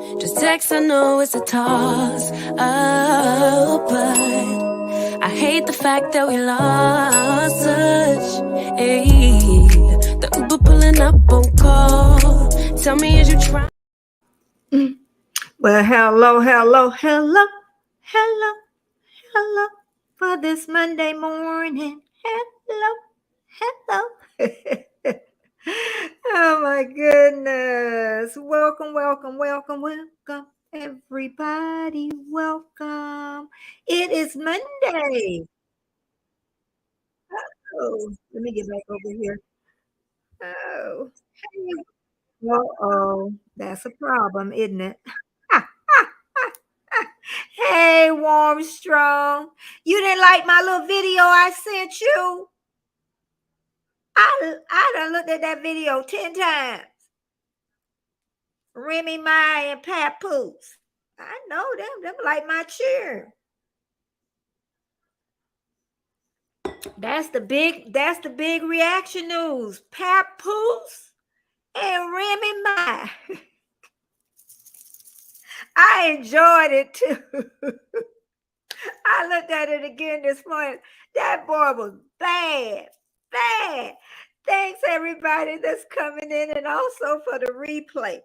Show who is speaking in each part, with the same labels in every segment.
Speaker 1: Just text, I know it's a toss up, but I hate the fact that we lost touch. Ayy, the Uber pulling up on call. Tell me, is you trying?
Speaker 2: Well, hello for this Monday morning. Hello. Oh my goodness. Welcome, everybody. Welcome. It is Monday. Oh, let me get back over here. Oh, that's a problem, isn't it? Hey, Warm Strong. You didn't like my little video I sent you? I done looked at that video 10 times. Remy Ma and Papoose. I know them like my cheer. That's the big reaction news. Papoose and Remy Ma. I enjoyed it too. I looked at it again this morning. That boy was bad. Thanks everybody that's coming in and also for the replay.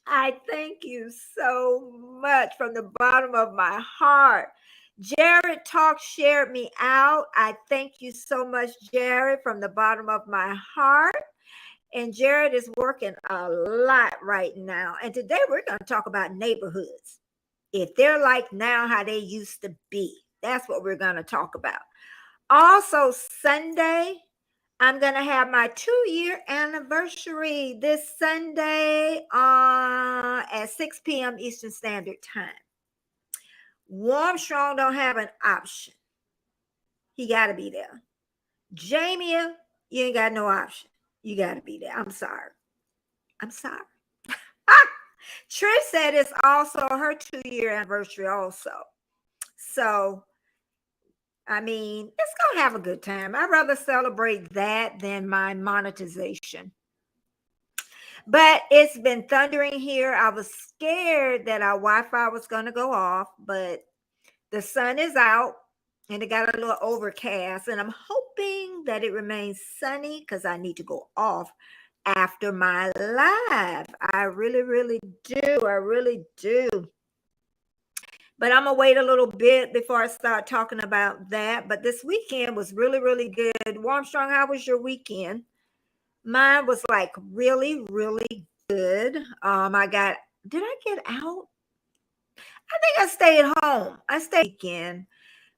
Speaker 2: I thank you so much from the bottom of my heart. Jared Talk shared me out. I thank you so much, Jared, from the bottom of my heart. And Jared is working a lot right now. And today we're going to talk about neighborhoods. If they're like now how they used to be. That's what we're going to talk about. Also, Sunday, I'm going to have my 2-year anniversary this Sunday at 6 p.m. Eastern Standard Time. Warm Strong don't have an option. He got to be there. Jamie, you ain't got no option. You got to be there. I'm sorry. Trish said it's also her 2-year anniversary also. So, I mean, it's going to have a good time. I'd rather celebrate that than my monetization. But it's been thundering here. I was scared that our Wi-Fi was going to go off, but the sun is out and it got a little overcast. And I'm hoping that it remains sunny because I need to go off after my live. I really do. But I'm going to wait a little bit before I start talking about that. But this weekend was really good. Warm Strong, how was your weekend? Mine was like really good. Did I get out? I think I stayed home. I stayed weekend,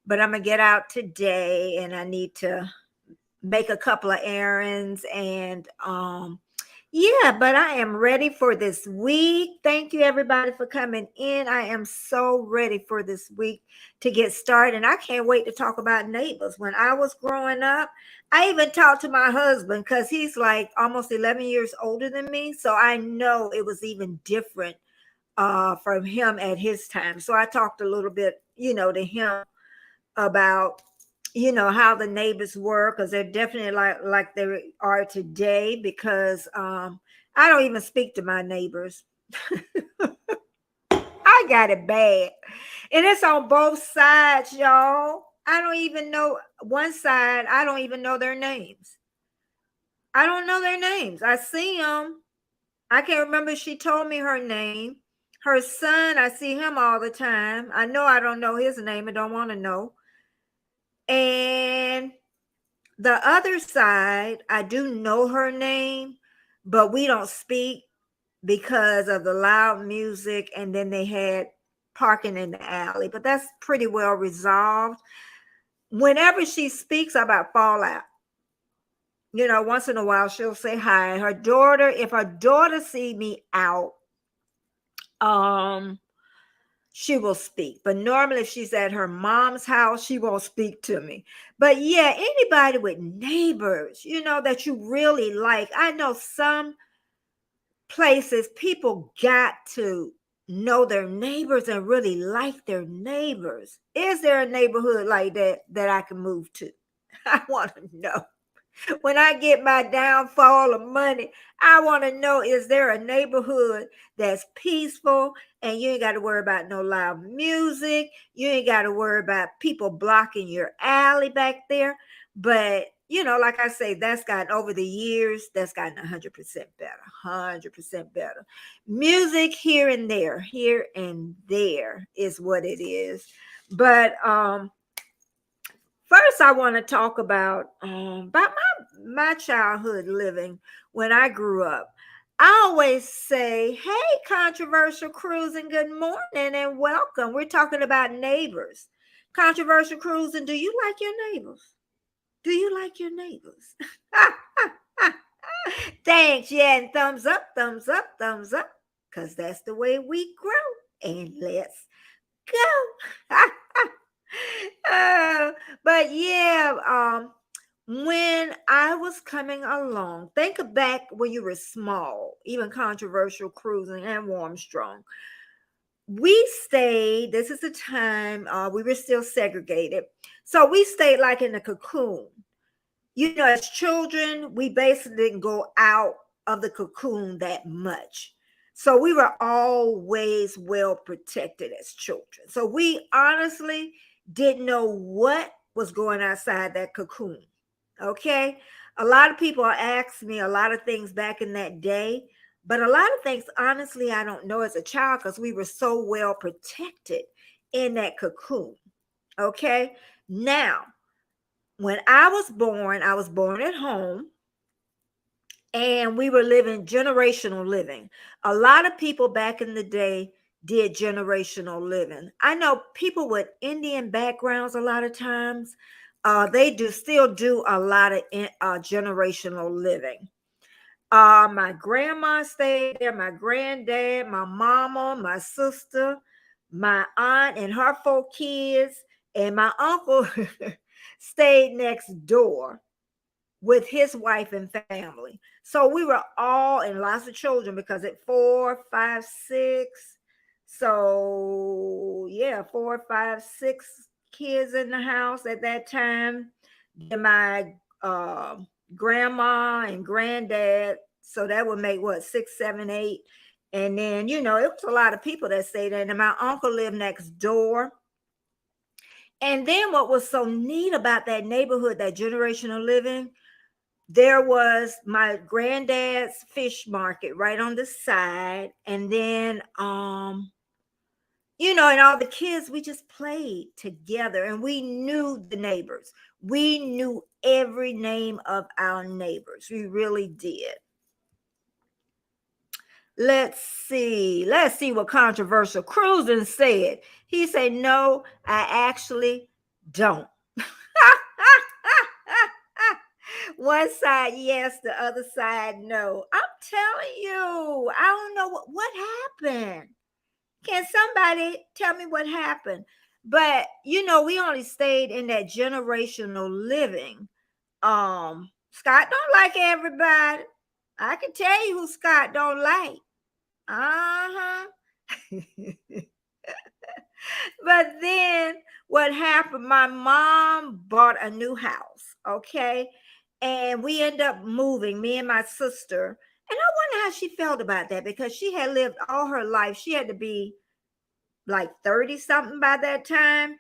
Speaker 2: but I'm going to get out today and I need to make a couple of errands and yeah, but I am ready for this week. Thank you, everybody, for coming in. I am so ready for this week to get started. And I can't wait to talk about neighbors. When I was growing up, I even talked to my husband because he's like almost 11 years older than me. So I know it was even different from him at his time. So I talked a little bit, to him about how the neighbors were, because they're definitely like they are today, because I don't even speak to my neighbors. I got it bad, and it's on both sides, y'all. I don't even know one side. I don't even know their names. I don't know their names. I see them. I can't remember if she told me her name. Her son, I see him all the time. I know I don't know his name. I don't want to know. And the other side, I do know her name, but we don't speak because of the loud music. And then they had parking in the alley, but that's pretty well resolved. Whenever she speaks, I about fall out. Once in a while she'll say hi. Her daughter, if her daughter see me out, she will speak. But normally if she's at her mom's house, she won't speak to me. But yeah, anybody with neighbors, that you really like. I know some places people got to know their neighbors and really like their neighbors. Is there a neighborhood like that I can move to? I want to know. When I get my downfall of money, I want to know, is there a neighborhood that's peaceful and you ain't got to worry about no loud music? You ain't got to worry about people blocking your alley back there. But, like I say, that's gotten over the years, that's gotten 100% better, 100% better. Music here and there is what it is. But, first, I want to talk about my childhood living when I grew up. I always say, "Hey, controversial cruising, good morning and welcome." We're talking about neighbors. Controversial cruising. Do you like your neighbors? Do you like your neighbors? Thanks. Yeah, and thumbs up, thumbs up, thumbs up, because that's the way we grow. And let's go. Uh, but yeah, when I was coming along, think back when you were small, even controversial cruising and warm strong. We stayed, this is the time we were still segregated. So we stayed like in a cocoon. As children, we basically didn't go out of the cocoon that much. So we were always well protected as children. So we honestly didn't know what was going outside that cocoon. Okay. A lot of people asked me a lot of things back in that day, but a lot of things, honestly, I don't know as a child because we were so well protected in that cocoon. Okay. Now, when I was born at home and we were living generational living. A lot of people back in the day did generational living. I know people with Indian backgrounds a lot of times, they still do a lot of generational living. My grandma stayed there, my granddad, my mama, my sister, my aunt and her 4 kids, and my uncle stayed next door with his wife and family. So we were all in lots of children because at 4, 5, 6. So yeah, 4, 5, 6 kids in the house at that time. Then my grandma and granddad. So that would make what, 6, 7, 8. And then, it was a lot of people that stayed there. And my uncle lived next door. And then what was so neat about that neighborhood, that generational living, there was my granddad's fish market right on the side. And then, and all the kids, we just played together and we knew the neighbors. We knew every name of our neighbors. We really did. Let's see what controversial cruising said. He said, "No, I actually don't." One side yes, the other side no. I'm telling you, I don't know what happened. Can somebody tell me what happened? But we only stayed in that generational living. Scott don't like everybody. I can tell you who Scott don't like. Uh-huh. But then what happened? My mom bought a new house, okay? And we ended up moving, me and my sister. And I wonder how she felt about that because she had lived all her life. She had to be like 30 something by that time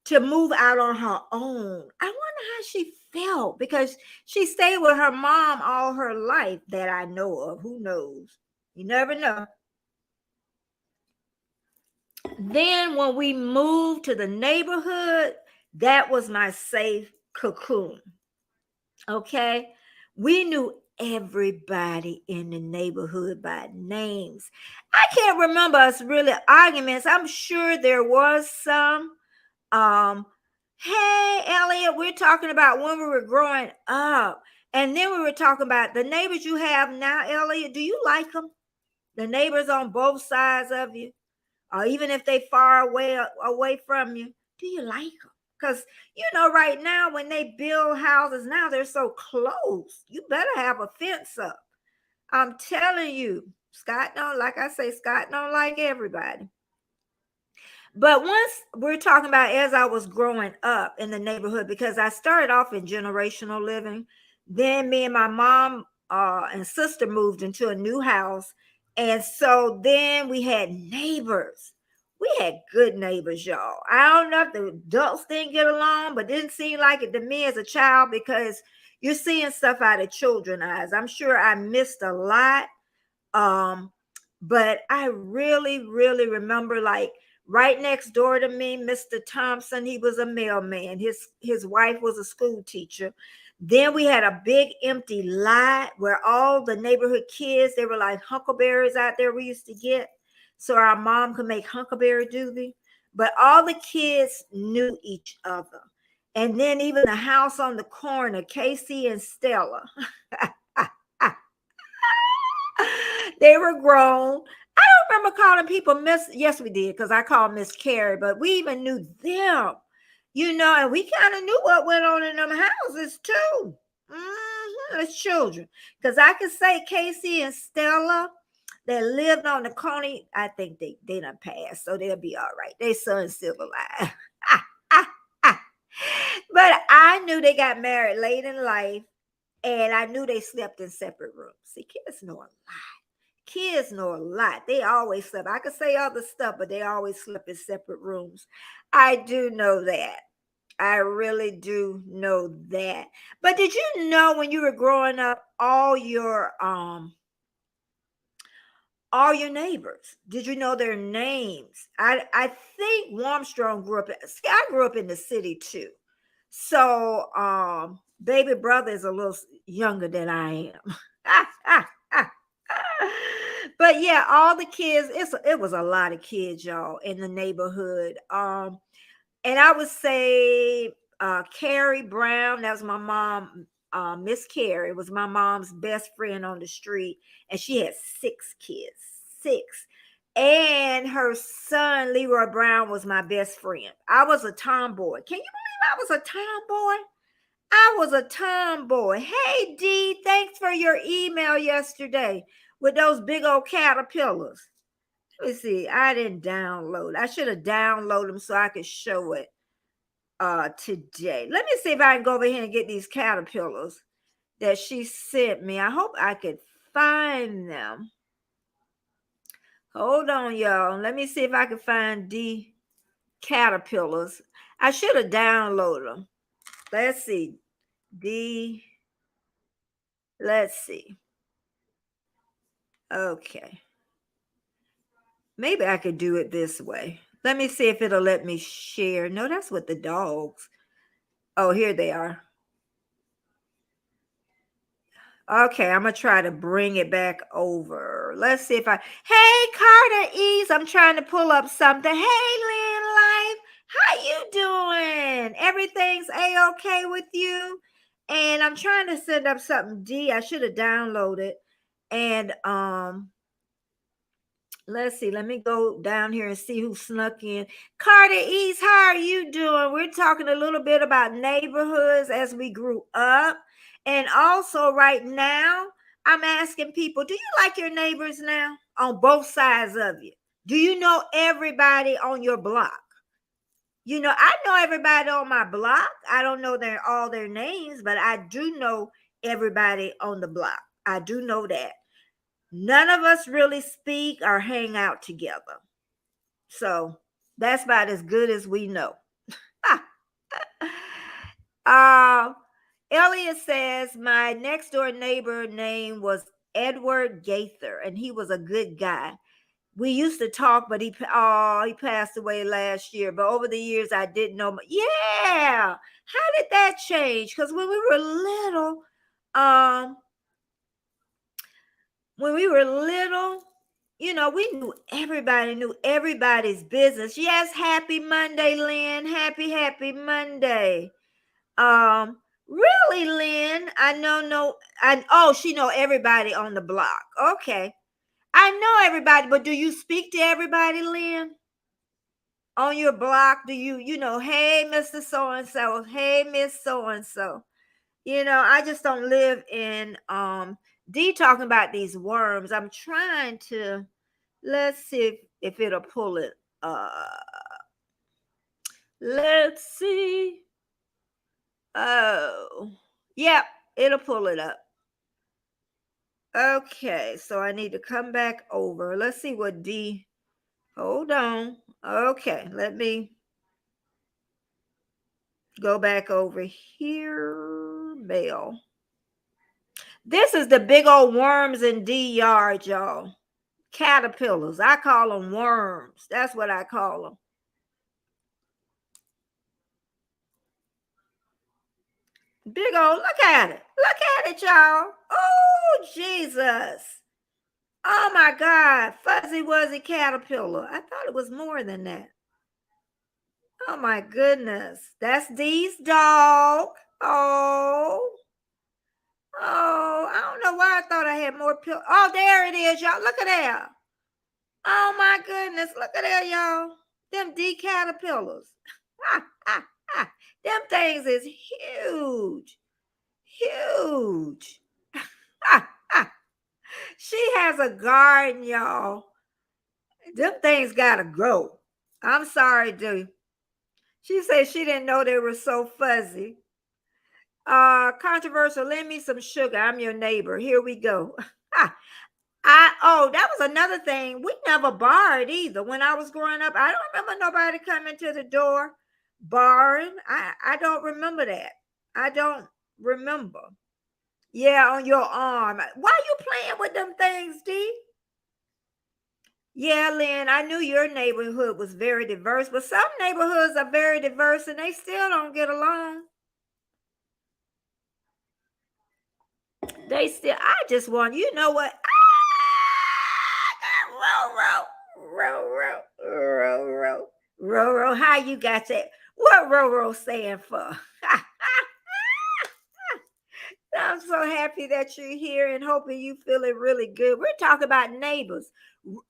Speaker 2: to move out on her own. I wonder how she felt because she stayed with her mom all her life that I know of. Who knows? You never know. Then when we moved to the neighborhood, that was my safe cocoon. Okay. We knew everybody in the neighborhood by names. I can't remember us really arguments. I'm sure there was some. Hey, Elliot, we're talking about when we were growing up. And then we were talking about the neighbors you have now, Elliot. Do you like them? The neighbors on both sides of you? Or even if they far away from you, do you like them? Because right now when they build houses now, they're so close. You better have a fence up. I'm telling you, Scott don't, like I say, Scott don't like everybody. But once we're talking about as I was growing up in the neighborhood, because I started off in generational living, Then me and my mom and sister moved into a new house. And so then we had neighbors. We had good neighbors, y'all. I don't know if the adults didn't get along, but didn't seem like it to me as a child, because you're seeing stuff out of children's eyes. I'm sure I missed a lot. But I really, really remember, like, right next door to me, Mr. Thompson, he was a mailman. His wife was a school teacher. Then we had a big empty lot where all the neighborhood kids, they were like huckleberries out there we used to get. So our mom could make huckleberry doobie. But all the kids knew each other. And then even the house on the corner, Casey and Stella. They were grown. I don't remember calling people Miss. Yes, we did, because I called Miss Carrie, but we even knew them, and we kind of knew what went on in them houses too. As children, because I could say Casey and Stella, they lived on the Coney. I think they done passed, so they'll be all right. They son's still alive. But I knew they got married late in life, and I knew they slept in separate rooms. See, kids know a lot. Kids know a lot. They always slept. I could say other stuff, but they always slept in separate rooms. I do know that. I really do know that. But did you know when you were growing up, all your neighbors, did you know their names? I think Warmstrong grew up. See, I grew up in the city too. So baby brother is a little younger than I am. But yeah, all the kids, it was a lot of kids, y'all, in the neighborhood. And I would say Carrie Brown, that was my mom. Miss Carrie was my mom's best friend on the street, and she had 6 kids. 6. And her son Leroy Brown was my best friend. I was a tomboy. Can you believe I was a tomboy? I was a tomboy. Hey, Dee, thanks for your email yesterday with those big old caterpillars. Let me see. I didn't download. I should have downloaded them so I could show it today. Let me see if I can go over here and get these caterpillars that she sent me. I hope I could find them. Hold on, y'all. Let me see if I can find the caterpillars. I should have downloaded them. Let's see. Let's see. Okay. Maybe I could do it this way. Let me see if it'll let me share. No, that's with the dogs. Oh, here they are. Okay, I'm going to try to bring it back over. Let's see if Hey, Carter Ease, I'm trying to pull up something. Hey, Lynn Life, how you doing? Everything's A-okay with you? And I'm trying to send up something. I should have downloaded. And let's see. Let me go down here and see who snuck in. Carter East, how are you doing? We're talking a little bit about neighborhoods as we grew up. And also right now, I'm asking people, do you like your neighbors now on both sides of you? Do you know everybody on your block? I know everybody on my block. I don't know all their names, but I do know everybody on the block. I do know that. None of us really speak or hang out together. So that's about as good as we know. Elliot says my next door neighbor name was Edward Gaither, and he was a good guy. We used to talk, but he passed away last year. But over the years, I didn't know. Yeah, how did that change? Because when we were little, we knew everybody, knew everybody's business. Yes, happy Monday, Lynn. Happy Monday. Really, Lynn? She know everybody on the block. Okay. I know everybody, but do you speak to everybody, Lynn? On your block, do you, hey, Mr. So-and-so, hey, Miss So-and-so. I just don't live in D talking about these worms. I'm trying to, let's see if it'll pull it. Let's see. Oh, yep. It'll pull it up. Okay, so I need to come back over. Let's see what D. Hold on. Okay, let me go back over here. Mail. This is the big old worms in D yard, y'all. Caterpillars. I call them worms. That's what I call them. Big old, look at it. Look at it, y'all. Oh, Jesus. Oh, my God. Fuzzy Wuzzy Caterpillar. I thought it was more than that. Oh, my goodness. That's Dee's dog. Oh. Oh, I don't know why I thought I had more pills. Oh, there it is, y'all. Look at that. Oh, my goodness. Look at that, y'all. Them D caterpillars. Them things is huge. Huge. She has a garden, y'all. Them things gotta grow. I'm sorry, dude. She said she didn't know they were so fuzzy. Controversial. Lend me some sugar. I'm your neighbor. Here we go. That was another thing. We never borrowed either. When I was growing up, I don't remember nobody coming to the door borrowing. I don't remember that. I don't remember. Yeah, on your arm. Why you playing with them things, D? Yeah, Lynn, I knew your neighborhood was very diverse, but some neighborhoods are very diverse and they still don't get along. I just want, you know what? Row. How you got that? What row stand for? I'm so happy that you're here and hoping you feeling really good. We're talking about neighbors.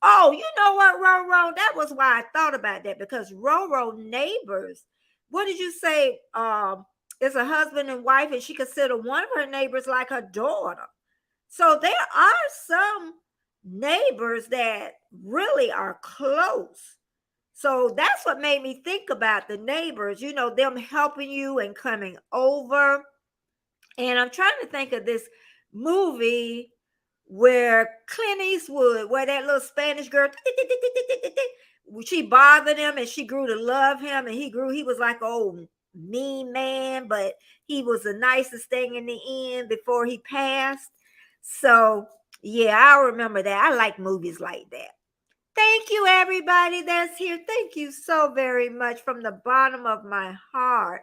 Speaker 2: Oh, you know what, Row? That was why I thought about that, because Row neighbors. What did you say? It's a husband and wife, and she considered one of her neighbors like her daughter. So there are some neighbors that really are close. So that's what made me think about the neighbors, them helping you and coming over. And I'm trying to think of this movie where Clint Eastwood, where that little Spanish girl, she bothered him and she grew to love him, and he was like an old mean man, but he was the nicest thing in the end before he passed. So yeah, I remember that. I like movies like that. Thank you, everybody that's here. Thank you so very much from the bottom of my heart.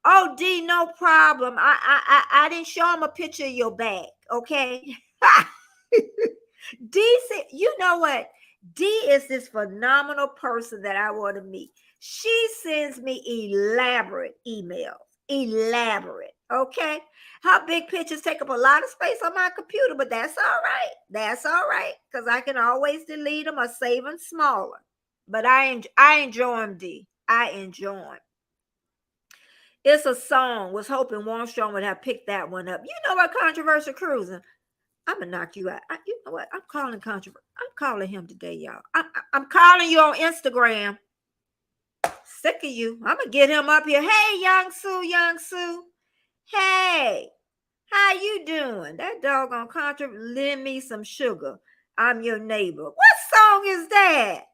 Speaker 2: Oh, D, no problem. I didn't show him a picture of your back, okay? D said, you know what? D is this phenomenal person that I want to meet. She sends me elaborate emails. Elaborate, okay? Her big pictures take up a lot of space on my computer, but that's all right. That's all right, because I can always delete them or save them smaller. But I enjoy them, D. I enjoy them. It's a song. Was hoping Warmstrong would have picked that one up. You know what, Controversial Cruising? I'm gonna knock you out. You know what? I'm calling him today, y'all. I'm calling you on Instagram. Sick of you. I'm gonna get him up here. Hey, Young Sue. Hey, how you doing? That doggone lend me some sugar. I'm your neighbor. What song is that?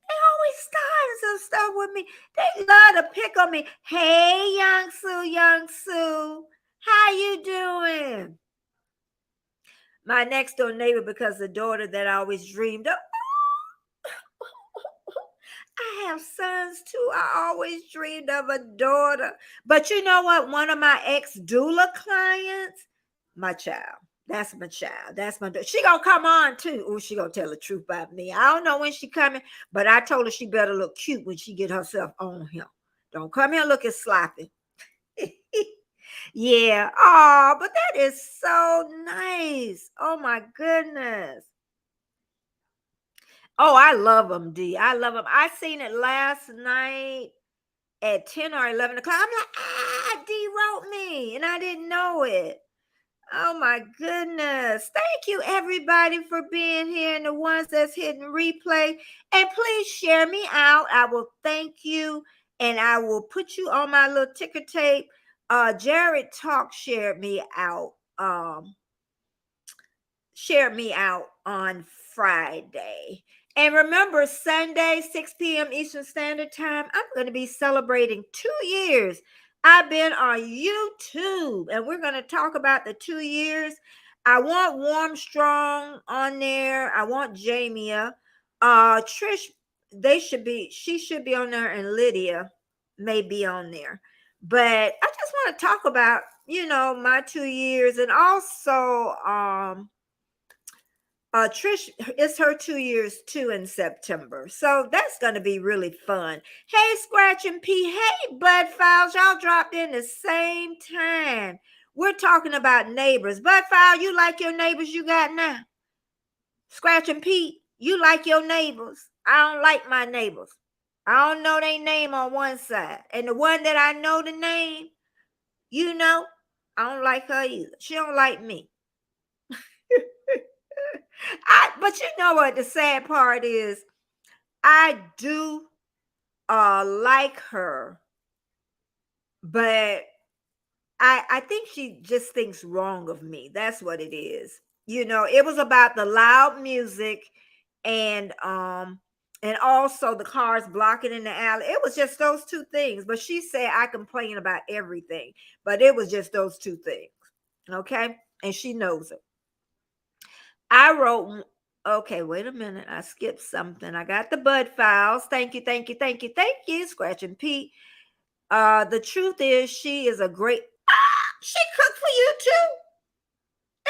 Speaker 2: They always starting some stuff with me. They love to pick on me. Hey, Young Sue. How you doing? My next door neighbor, because the daughter that I always dreamed of. I have sons too. I always dreamed of a daughter. But you know what? One of my ex-doula clients, my child. That's my child. That's my daughter. She gonna come on too. Oh, she gonna tell the truth about me. I don't know when she coming, but I told her she better look cute when she get herself on him. Don't come here looking sloppy. Yeah. Oh, but that is so nice. Oh my goodness. Oh, I love them, D. I love them. I seen it last night at 10 or 11 o'clock. I'm like, D wrote me, and I didn't know it. Oh my goodness. Thank you, everybody, for being here, and the ones that's hitting replay. And please share me out. I will thank you, and I will put you on my little ticker tape Jared Talk shared me out on Friday. And remember, Sunday, 6 p.m. Eastern Standard Time, I'm going to be celebrating 2 years. I've been on YouTube, and we're going to talk about the 2 years. I want Warm Strong on there. I want Jamia. Trish, she should be on there, and Lydia may be on there. But I just want to talk about, my 2 years, and also Trish, it's her 2 years too in September. So that's going to be really fun. Hey, Scratch and P. Hey, Bud Files. Y'all dropped in the same time. We're talking about neighbors. Bud File, you like your neighbors you got now? Scratch and Pete, you like your neighbors? I don't like my neighbors. I don't know their name on one side. And the one that I know the name, I don't like her either. She don't like me. But you know what the sad part is? I do like her, but I think she just thinks wrong of me. That's what it is. It was about the loud music and also the cars blocking in the alley. It was just those two things. But she said I complain about everything, but it was just those two things. Okay? And she knows it. I wrote, okay, wait a minute. I skipped something. I got the Bud Files. Thank you, thank you, thank you, thank you, Scratch and Pete. The truth is, she is a great, she cooked for you too.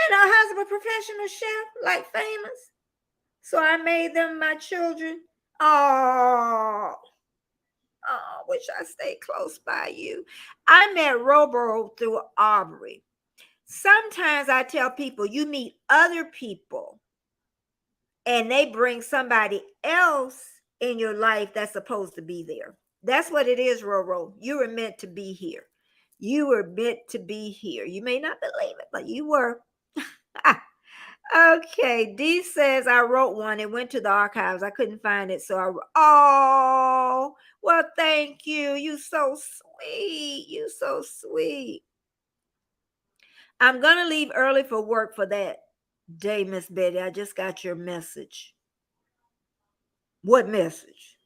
Speaker 2: And her husband, a professional chef, like famous. So I made them my children. Oh, wish I stayed close by you. I met Robo through Aubrey. Sometimes I tell people you meet other people and they bring somebody else in your life that's supposed to be there. That's what it is, Roro. You were meant to be here. You were meant to be here. You may not believe it, but you were. Okay, D says I wrote one. It went to the archives. I couldn't find it, so oh, well, thank you. You so sweet. You so sweet. I'm gonna leave early for work for that day, Miss Betty. I just got your message. What message?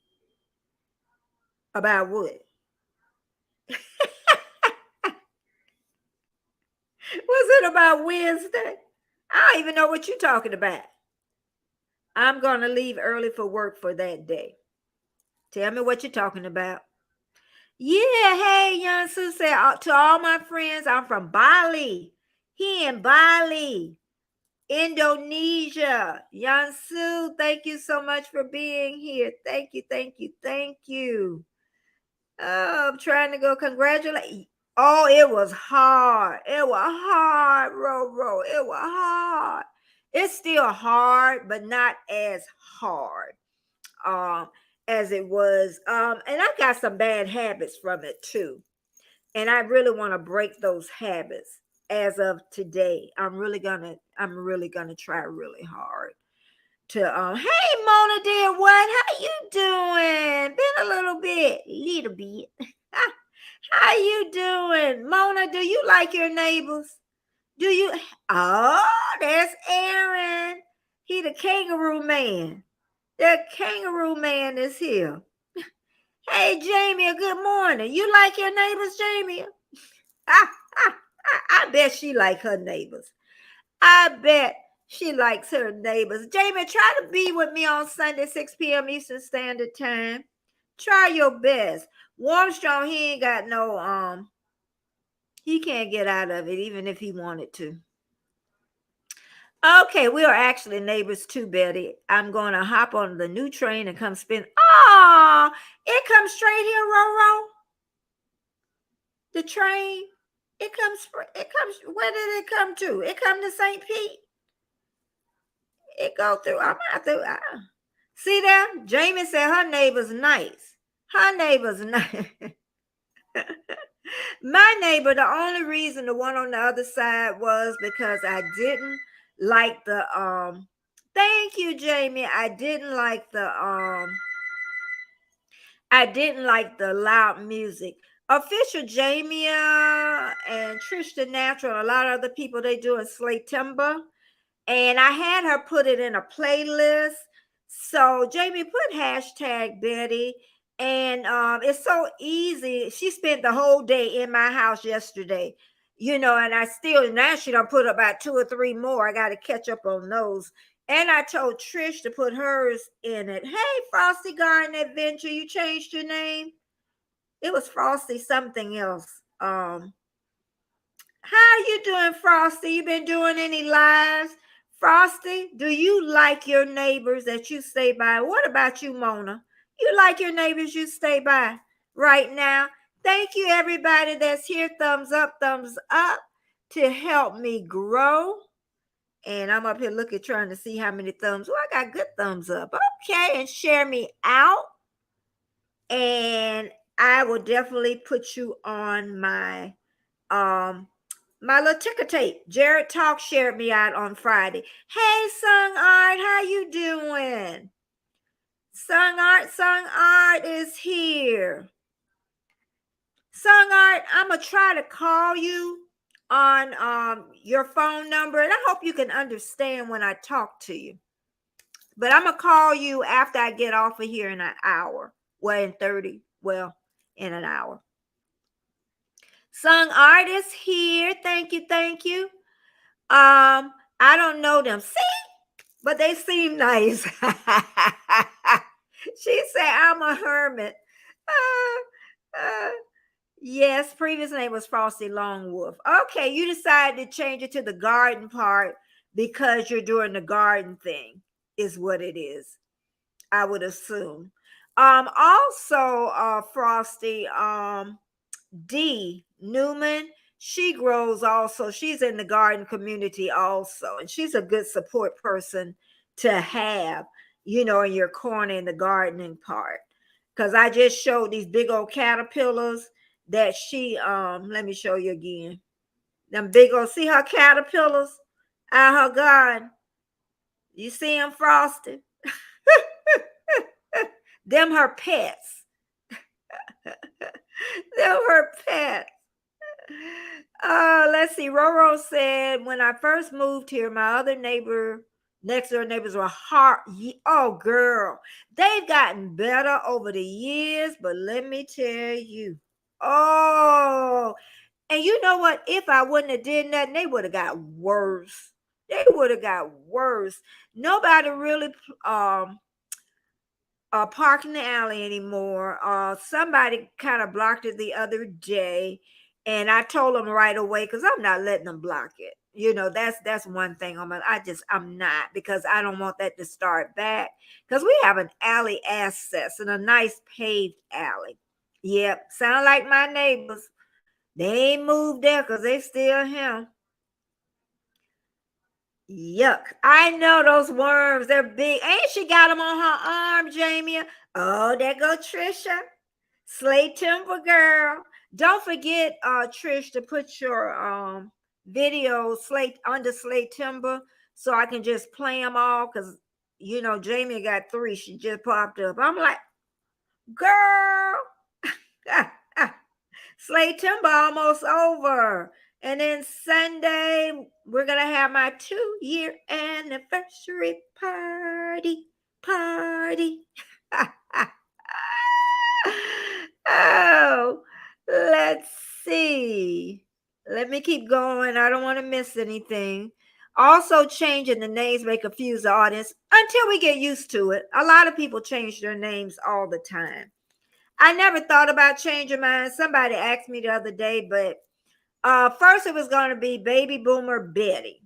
Speaker 2: About what? Was it about Wednesday? I don't even know what you're talking about. I'm going to leave early for work for that day. Tell me what you're talking about. Yeah, hey, Young Sue said to all my friends, I'm from Bali. He in Bali, Indonesia. Young Sue, thank you so much for being here. Thank you, thank you, thank you. Oh, I'm trying to go congratulate. Oh, it was hard. It was hard, Ro. It was hard. It's still hard, but not as hard as it was. And I got some bad habits from it too. And I really want to break those habits as of today. I'm really gonna try really hard to hey Mona dear, what? How you doing? Been a little bit. How you doing? Mona, do you like your neighbors? Do you? Oh, there's Aaron. He the kangaroo man. The kangaroo man is here. Hey, Jamie, good morning. You like your neighbors, Jamie? I bet she like her neighbors. I bet she likes her neighbors. Jamie, try to be with me on Sunday, 6 p.m. Eastern Standard Time. Try your best. Warmstrong, he ain't got no, he can't get out of it, even if he wanted to. Okay, we are actually neighbors too, Betty. I'm going to hop on the new train and come spin. Oh, it comes straight here, Roro. The train, it comes, where did it come to? It come to St. Pete. It go through, I'm out through. See there? Jamie said her neighbor's nice. Her neighbor's nice. My neighbor, the only reason the one on the other side was because I didn't like the thank you, Jamie. I didn't like the loud music. Official Jamia and Trish the Natural, a lot of other people, they do in Slate Timber. And I had her put it in a playlist. So Jamie, put hashtag Betty. And it's so easy. She spent the whole day in my house yesterday, and I still, now she done put about 2 or 3 more. I got to catch up on those. And I told Trish to put hers in it. Hey, Frosty Garden Adventure, you changed your name? It was Frosty something else. How you doing, Frosty? You been doing any lives? Frosty, do you like your neighbors that you stay by? What about you, Mona? You like your neighbors you stay by right now? Thank you, everybody that's here. Thumbs up to help me grow. And I'm up here looking, trying to see how many thumbs. Oh, I got good thumbs up. Okay, and share me out. And I will definitely put you on my little ticker tape. Jared Talk shared me out on Friday. Hey, Sung Art, how you doing? Sung Art is here. Sung Art, I'm gonna try to call you on your phone number, and I hope you can understand when I talk to you. But I'm gonna call you after I get off of here in an hour. Well, in an hour. Sung Art is here. Thank you. I don't know them. See? But they seem nice. She said, I'm a hermit. Yes, previous name was Frosty Longwolf. Okay, you decided to change it to the garden part because you're doing the garden thing, is what it is, I would assume. Also, Frosty, D. Newman, she grows also. She's in the garden community also. And she's a good support person to have, in your corner in the gardening part. Because I just showed these big old caterpillars that she, let me show you again. Them big old, see her caterpillars out her garden? You see them, Frosty? Them her pets. Them her pets. Let's see. Roro said, when I first moved here, my other next door neighbors were hard. Oh, girl, they've gotten better over the years, but let me tell you. Oh, and you know what? If I wouldn't have did nothing, they would have got worse. They would have got worse. Nobody really park in the alley anymore. Somebody kind of blocked it the other day, and I told them right away, because I'm not letting them block it. That's one thing I'm not, because I don't want that to start back, because we have an alley access and a nice paved alley. Yep, sound like my neighbors. They ain't moved there because they still here. Yuck. I know those worms. They're big. Ain't she got them on her arm, Jamie? Oh, there go Trisha. Slate Timber girl. Don't forget, Trish, to put your video under Slate Timber so I can just play them all, because Jamie got 3. She just popped up. I'm like, girl. Slate Timber almost over. And then Sunday, we're going to have my 2-year anniversary party. Oh, let's see. Let me keep going. I don't want to miss anything. Also, changing the names may confuse the audience until we get used to it. A lot of people change their names all the time. I never thought about changing mine. Somebody asked me the other day, but first it was going to be Baby Boomer Betty.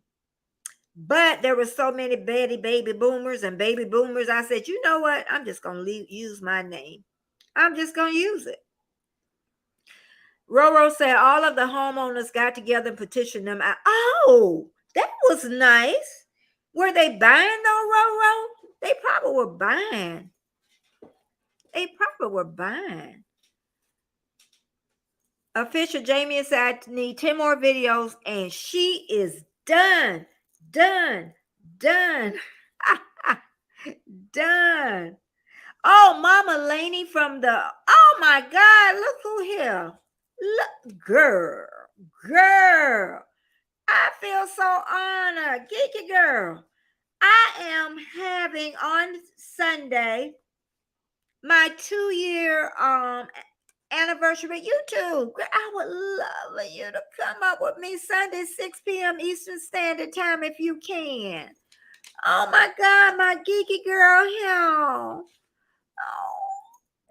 Speaker 2: But there were so many baby boomers and baby boomers. I said, you know what? I'm just going to use my name. I'm just going to use it. Roro said all of the homeowners got together and petitioned them out. Oh, that was nice. Were they buying though, Roro? They probably were buying. Official Jamie said, I need 10 more videos, and she is done. Done. Oh, Mama Laney oh my God, look who here. Look, girl. I feel so honored. Geeky girl. I am having on Sunday my 2-year anniversary with YouTube. I would love for you to come up with me Sunday, 6 p.m. Eastern Standard Time if you can. Oh my God, my geeky girl here. Oh,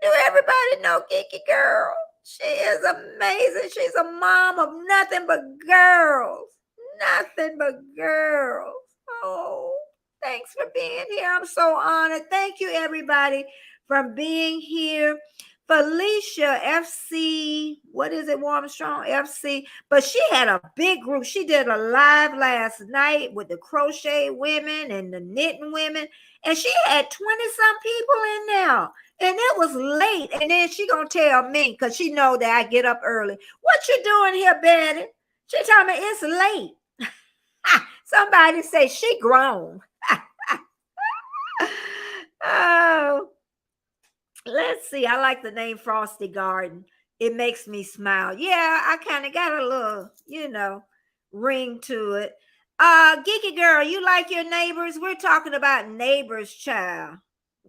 Speaker 2: do everybody know Geeky Girl? She is amazing. She's a mom of nothing but girls. Nothing but girls. Oh, thanks for being here. I'm so honored. Thank you, everybody, for being here. Felicia FC, what is it, Warm Strong FC? But she had a big group. She did a live last night with the crochet women and the knitting women, and she had 20-some people in there. And it was late. And then she gonna tell me, because she know that I get up early. What you doing here, Betty? She told me it's late. Somebody say she grown. Oh, let's see. I like the name Frosty Garden. It makes me smile. Yeah, I kind of got a little, ring to it. Geeky girl, you like your neighbors? We're talking about neighbors, child.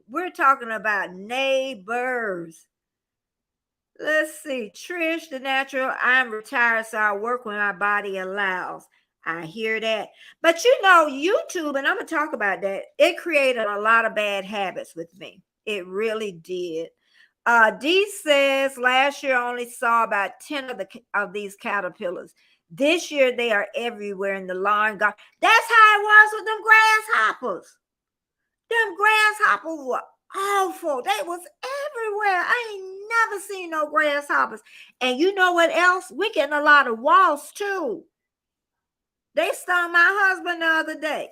Speaker 2: We're talking about neighbors. Let's see. Trish, the natural. I'm retired, so I work when my body allows. I hear that. But YouTube, and I'm going to talk about that, it created a lot of bad habits with me. It really did. Dee says last year I only saw about 10 of these caterpillars. This year they are everywhere in the lawn garden. That's how it was with them grasshoppers. Them grasshoppers were awful. They was everywhere. I ain't never seen no grasshoppers. And you know what else? We're getting a lot of wasps too. They stung my husband the other day.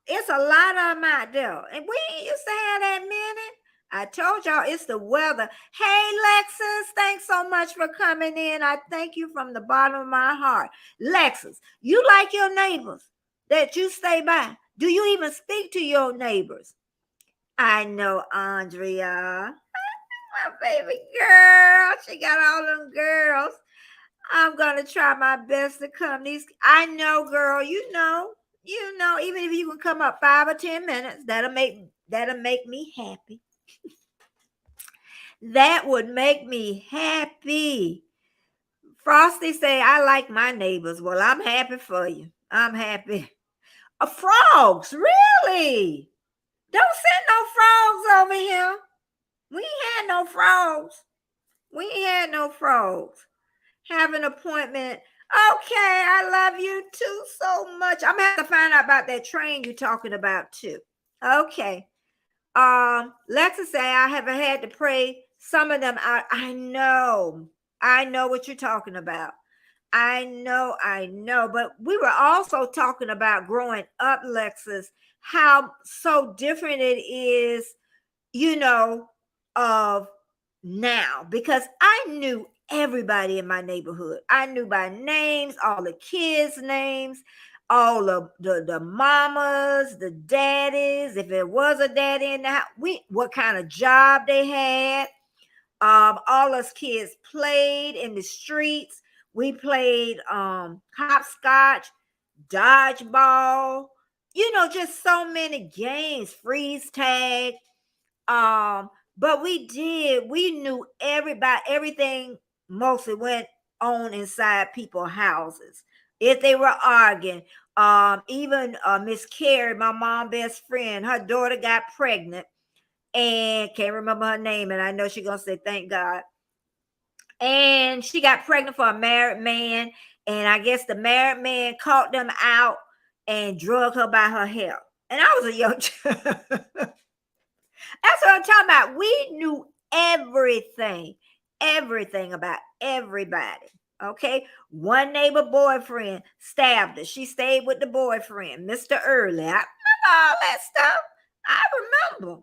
Speaker 2: It's a lot of them out there. And we ain't used to have that many. I told y'all it's the weather. Hey, Lexus, thanks so much for coming in. I thank you from the bottom of my heart. Lexus, you like your neighbors that you stay by? Do you even speak to your neighbors? I know Andrea, my baby girl. She got all them girls. I'm going to try my best to come. I know, girl, even if you can come up 5 or 10 minutes, that'll make me happy. That would make me happy. Frosty say, I like my neighbors. Well, I'm happy for you. I'm happy. Frogs, really? Don't send no frogs over here. We ain't had no frogs. Have an appointment. Okay, I love you too so much. I'm gonna have to find out about that train you're talking about too. Okay. Lexa say I haven't had to pray some of them out. I know what you're talking about. I know. But we were also talking about growing up, Lexus, how so different it is, of now, because I knew everybody in my neighborhood. I knew by names, all the kids' names, all of the mamas, the daddies, if it was a daddy in the house, what kind of job they had. All us kids played in the streets. We played hopscotch, dodgeball, just so many games, freeze tag. But we knew everything mostly went on inside people's houses. If they were arguing, even Miss Carrie, my mom's best friend, her daughter got pregnant and can't remember her name. And I know she's going to say, thank God. And she got pregnant for a married man. And I guess the married man caught them out and drug her by her hair. And I was a young child. That's what I'm talking about. We knew everything about everybody. Okay. One neighbor boyfriend stabbed her. She stayed with the boyfriend, Mr. Early. I remember all that stuff. I remember.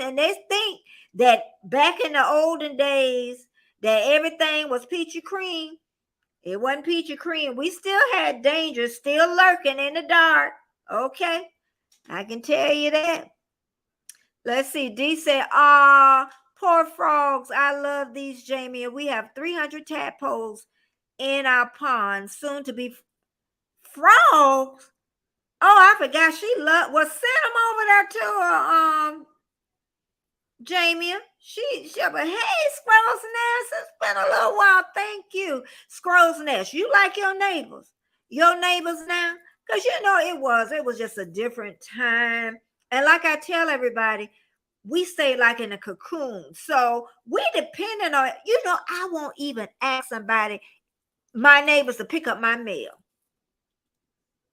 Speaker 2: And they think that back in the olden days that everything was peachy cream. It wasn't peachy cream. We still had danger still lurking in the dark. Okay. I can tell you that. Let's see. D said, Poor frogs. I love these, Jamie. And we have 300 tadpoles in our pond, soon to be frogs. Oh, I forgot she loved. Well, send them over there to her, Jamie. She but hey, Squirrel's Nest, it's been a little while. Thank you. Squirrel's Nest. You like your neighbors? Your neighbors now? Because it was just a different time. And like I tell everybody, we stay like in a cocoon. So we depending on, I won't even ask somebody, my neighbors, to pick up my mail.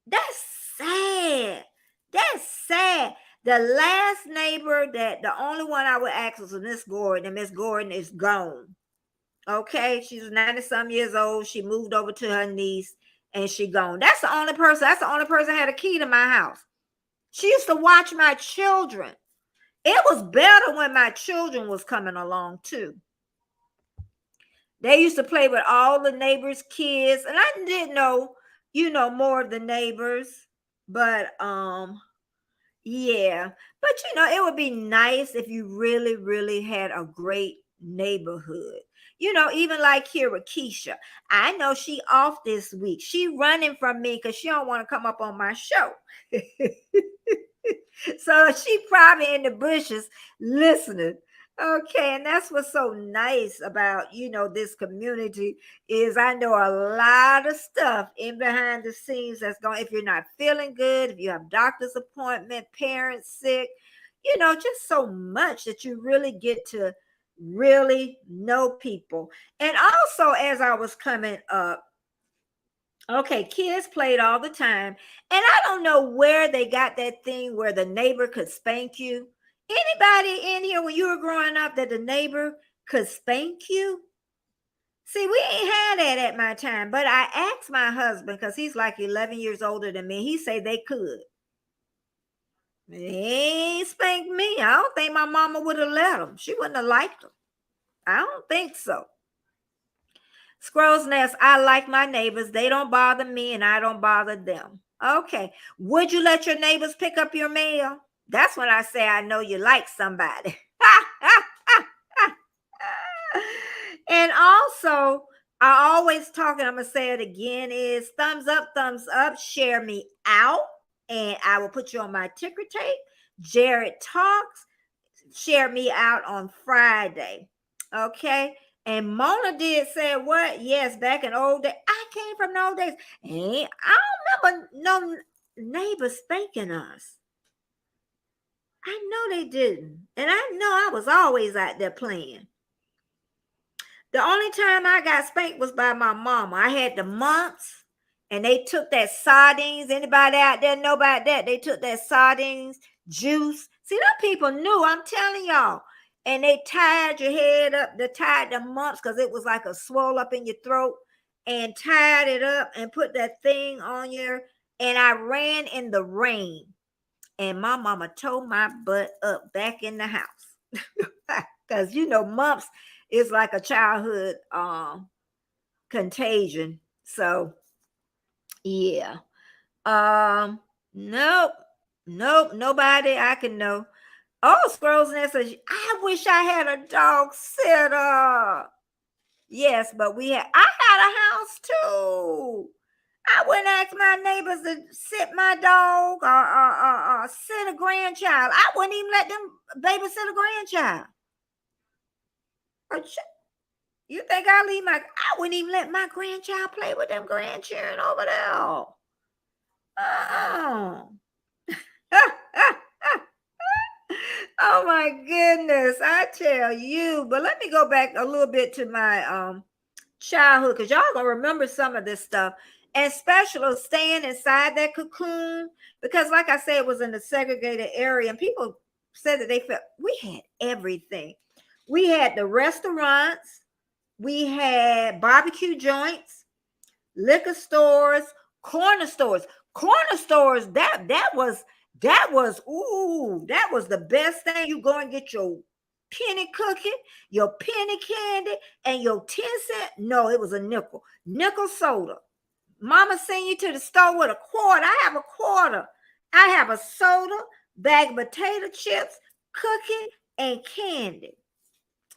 Speaker 2: That's sad. That's sad. The last neighbor the only one I would ask was Miss Gordon, and Miss Gordon is gone. Okay, she's 90-some years old. She moved over to her niece, and she gone. That's the only person had a key to my house. She used to watch my children. It was better when my children was coming along too. They used to play with all the neighbors' kids, and I didn't know, more of the neighbors, but yeah. But it would be nice if you really, really had a great neighborhood. Even like here with Keisha. I know she off this week. She running from me because she don't want to come up on my show. So she probably in the bushes listening. Okay, and that's what's so nice about this community is I know a lot of stuff in behind the scenes that's going. If you're not feeling good, if you have doctor's appointment, parents sick, just so much that you really get to really know people. And also, as I was coming up, okay, kids played all the time, and I don't know where they got that thing where the neighbor could spank you. Anybody in here when you were growing up that the neighbor could spank you? See, we ain't had that at my time, but I asked my husband because he's like 11 years older than me. He said they could. They ain't spanked me. I don't think my mama would have let him. She wouldn't have liked him. I don't think so. Squirrel's Nest, I like my neighbors. They don't bother me and I don't bother them. Okay. Would you let your neighbors pick up your mail? That's when I say I know you like somebody. And also, I always talk, and I'm going to say it again, is thumbs up, share me out, and I will put you on my ticker tape. Jared Talks, share me out on Friday. Okay. And Mona did say what? Yes, back in old days. I came from the old days. And I don't remember no neighbors spanking us. I know they didn't. And I know I was always out there playing. The only time I got spanked was by my mama. I had the mumps, and they took that sardines. Anybody out there know about that? They took that sardines juice. See, them people knew, I'm telling y'all. And they tied your head up. They tied the mumps because it was like a swell up in your throat, and tied it up and put that thing on you. And I ran in the rain, and my mama tore my butt up back in the house. Because, mumps is like a childhood contagion. So, yeah. Nope, nobody I can know. Oh, Squirrel's Nest says, I wish I had a dog sitter. Yes, but I had a house too. I wouldn't ask my neighbors to sit my dog or sit a grandchild. I wouldn't even let them babysit a grandchild. You think I wouldn't even let my grandchild play with them grandchildren over there. Oh my goodness, I tell you. But let me go back a little bit to my childhood, because y'all gonna remember some of this stuff, and especially staying inside that cocoon, because like I said, it was in a segregated area, and people said that they felt we had everything. We had the restaurants, we had barbecue joints, liquor stores, corner stores. That was the best thing. You go and get your penny cookie, your penny candy, and your 10-cent. No, it was a nickel soda. Mama send you to the store with a quarter. I have a quarter. I have a soda, bag of potato chips, cookie, and candy.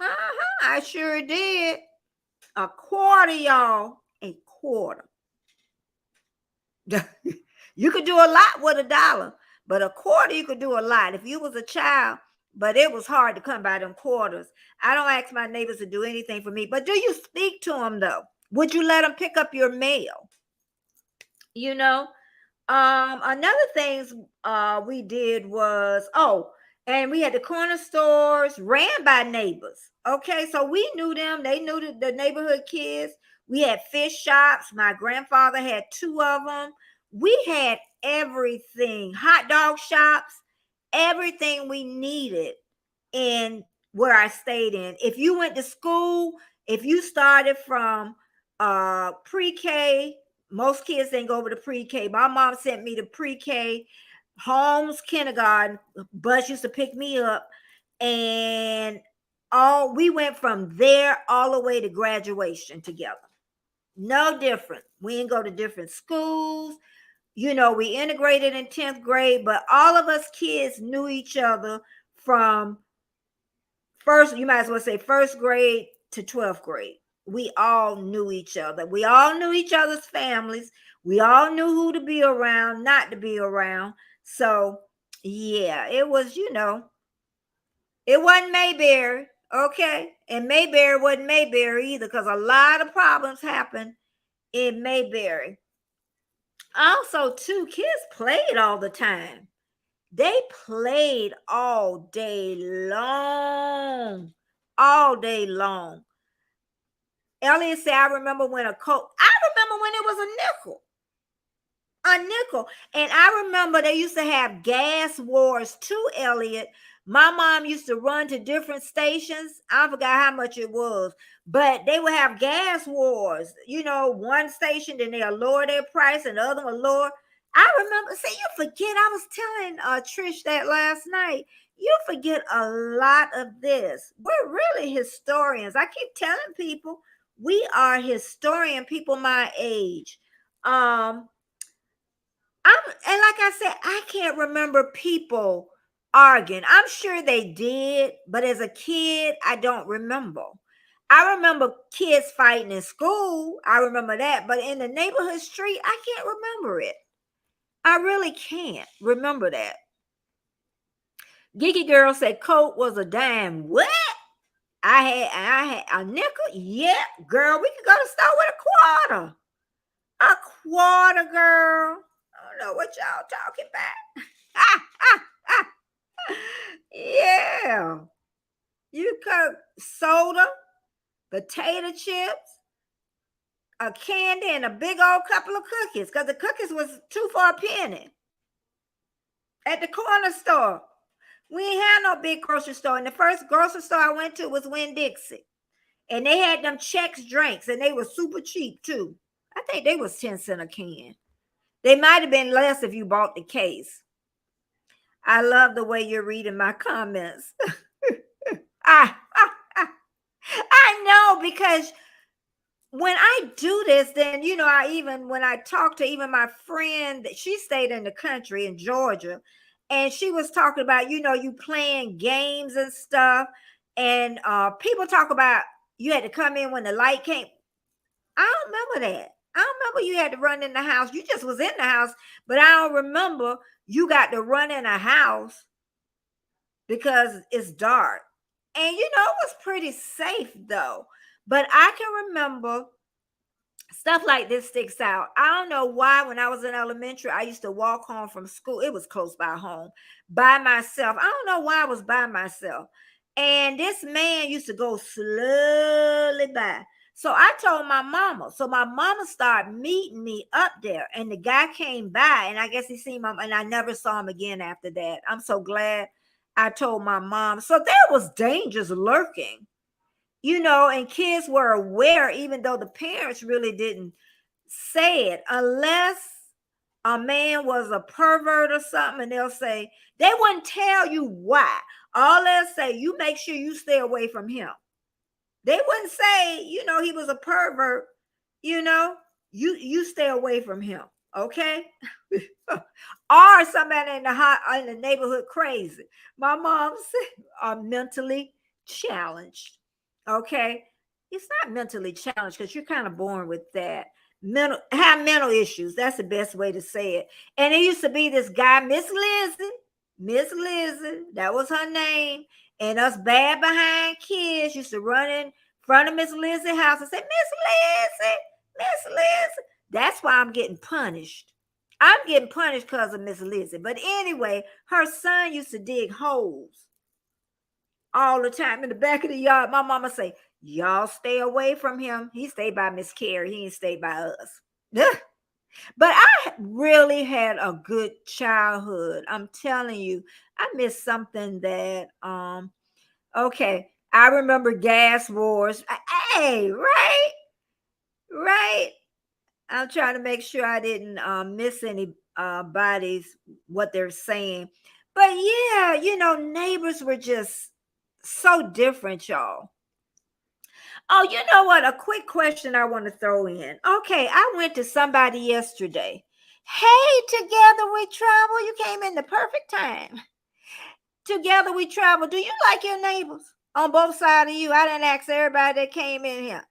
Speaker 2: I sure did. A quarter, y'all. A quarter. You could do a lot with $1, but a quarter you could do a lot. If you was a child, but it was hard to come by them quarters. I don't ask my neighbors to do anything for me, but do you speak to them though? Would you let them pick up your mail? You know, another things we did was, and we had the corner stores ran by neighbors. Okay, so we knew them, they knew the neighborhood kids. We had fish shops. My grandfather had 2 of them. We had everything, hot dog shops, everything we needed in where I stayed in. If you went to school, if you started from pre-K, most kids didn't go over to pre-K. My mom sent me to pre-K, Holmes kindergarten. Bus used to pick me up, and we went from there all the way to graduation together. No different. We didn't go to different schools. We integrated in 10th grade, but all of us kids knew each other from first, you might as well say first grade to 12th grade. We all knew each other. We all knew each other's families. We all knew who to be around, not to be around. So, yeah, it was, it wasn't Mayberry, okay? And Mayberry wasn't Mayberry either, because a lot of problems happened in Mayberry. Also, too, kids played all the time. They played all day long. All day long. Elliot said, I remember when it was a nickel. A nickel. And I remember they used to have gas wars too, Elliot. My mom used to run to different stations. I forgot how much it was, but they would have gas wars. One station, then they'll lower their price and the other one lower. I remember, you forget, I was telling Trish that last night. You forget a lot of this. We're really historians. I keep telling people we are historian people my age. And like I said, I can't remember people arguing. I'm sure they did, but as a kid, I don't remember. I remember kids fighting in school. I remember that, but in the neighborhood street, I can't remember it. I really can't remember that. Geeky Girl said Coke was a dime. What? I had a nickel. Yeah, girl, we could go to the store with a quarter. A quarter, girl. I don't know what y'all talking about. Yeah. You could soda, potato chips, a candy, and a big old couple of cookies, because the cookies was 2 for a penny at the corner store. We ain't had no big grocery store. And the first grocery store I went to was Winn-Dixie. And they had them Chex drinks, and they were super cheap too. I think they was 10 cents a can. They might have been less if you bought the case. I love the way you're reading my comments. I know, because when I do this, then, when I talk to even my friend, that she stayed in the country in Georgia, and she was talking about, you playing games and stuff. And people talk about you had to come in when the light came. I don't remember that. I don't remember you had to run in the house. You just was in the house, but I don't remember you got to run in a house because it's dark. And, it was pretty safe though. But I can remember stuff like this sticks out. I don't know why when I was in elementary, I used to walk home from school. It was close by home by myself. I don't know why I was by myself. And this man used to go slowly by. So I told my mama. So my mama started meeting me up there. And the guy came by, and I guess he seen and I never saw him again after that. I'm so glad I told my mom. So there was dangers lurking. And kids were aware, even though the parents really didn't say it, unless a man was a pervert or something, and they'll say, they wouldn't tell you why. All they'll say, you make sure you stay away from him. They wouldn't say, he was a pervert, you stay away from him, okay? Or somebody in the neighborhood crazy. My mom said, are mentally challenged. Okay. It's not mentally challenged because you're kind of born with that. Have mental issues. That's the best way to say it. And it used to be this guy, Miss Lizzie, that was her name. And us bad behind kids used to run in front of Miss Lizzie's house and say, Miss Lizzie. That's why I'm getting punished. I'm getting punished because of Miss Lizzie. But anyway, her son used to dig holes all the time in the back of the yard. My mama say, y'all stay away from him. He stayed by Miss Carrie. He didn't stay by us. But I really had a good childhood. I'm telling you, I missed something that okay. I remember gas wars. Hey, right. I'm trying to make sure I didn't miss any bodies what they're saying. But yeah, neighbors were just so different, y'all. Oh, you know what? A quick question I want to throw in. Okay, I went to somebody yesterday. Hey, together we travel. You came in the perfect time. Together we travel. Do you like your neighbors on both sides of you? I didn't ask everybody that came in here.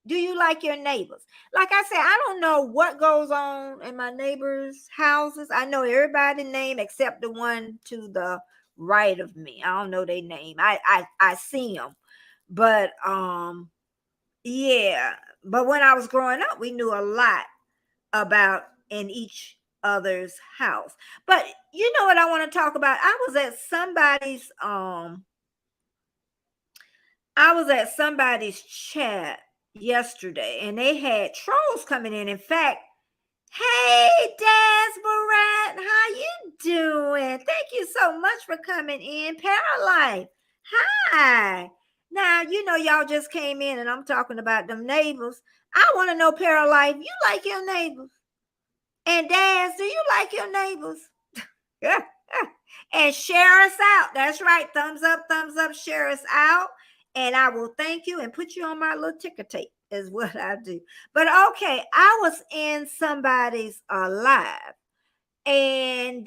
Speaker 2: Do you like your neighbors? Like I said, I don't know what goes on in my neighbors' houses. I know everybody's name except the one to the right of me. I don't know their name. I see them. But yeah, but when I was growing up, we knew a lot about in each other's house. But you know what I want to talk about? I was at somebody's chat yesterday, and they had trolls coming in. In fact, hey, Desbarat, how you doing? Thank you so much for coming in. Paralife, hi. Now, y'all just came in and I'm talking about them neighbors. I want to know, Paralife, you like your neighbors? And Daz, do you like your neighbors? Yeah. And share us out. That's right. Thumbs up, share us out. And I will thank you and put you on my little ticker tape is what I do. But okay, I was in somebody's live and